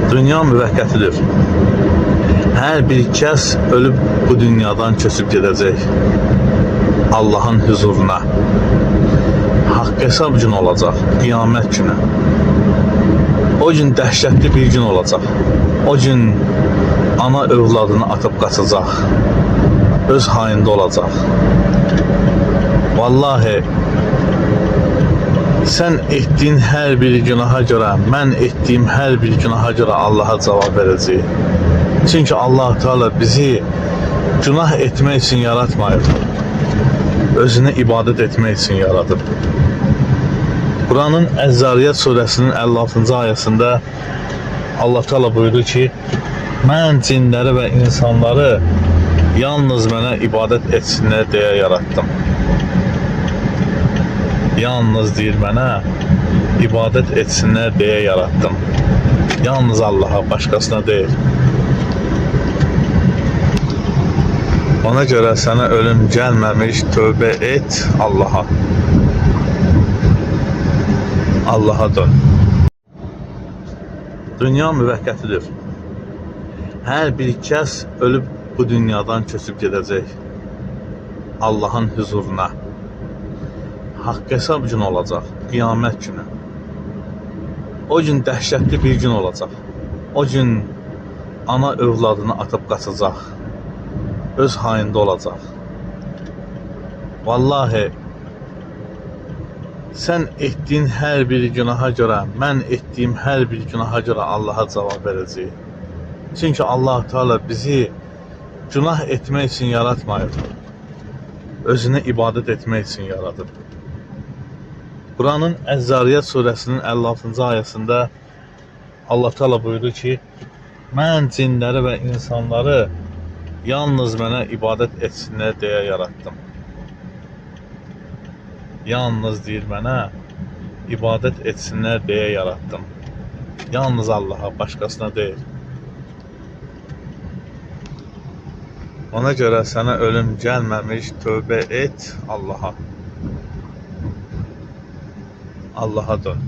Dünya müvəqqətidir. Hər bir kəs ölüb bu dünyadan köçüb gedəcək. Allahın huzuruna. Haqq hesab günü olacaq, qiyamət günü. O gün dəhşətli bir gün olacaq. O gün ana övladını atıb qaçacaq. Öz hayında olacaq. Vallahi sən etdiyin hər bir günaha görə, mən etdiyim hər bir günaha görə Allaha cavab verəcək. Çünki Allah Teala bizi günah etmək üçün yaratmayıb. Özünə ibadət etmək üçün yaradıb. Kur'an'ın Əz-Zariyat surəsinin 56-cı ayəsində Allah Teala buyurdu ki, mən cinləri və insanları yalnız mənə ibadət etsinlər deyə yarattım. Yalnız deyir mənə ibadət etsinlər deyə yarattım. Yalnız Allah'a, başqasına deyil. Ona görə sənə ölüm gəlməmiş, tövbə et Allah'a. Allah'a dön. Dünya müvəqqətidir. Hər bir kəs ölüb bu dünyadan köçüb gedəcək. Allahın huzuruna. Haqq hesab günü olacaq, qiyamət günü. O gün dəhşətli bir gün olacaq. O gün ana övladını atıb qaçacaq. Öz hayında olacaq. Vallahi sən etdiyin hər bir günaha görə, mən etdiyim hər bir günaha görə Allaha cavab verəcək. Çünki Allah Teala bizi günah etmək üçün yaratmayıb. Özünə ibadət etmək üçün yaradıb. Kur'an'ın Əz-Zariyat surəsinin 56-cı ayəsində Allah Teala buyurdu ki, mən cinləri və insanları yalnız mənə ibadət etsinlər deyə yarattım. Yalnız deyir mənə ibadət etsinlər deyə yarattım. Yalnız Allah'a, başqasına deyil. Ona görə sənə ölüm gəlməmiş, tövbə et Allah'a. Allah'a dön.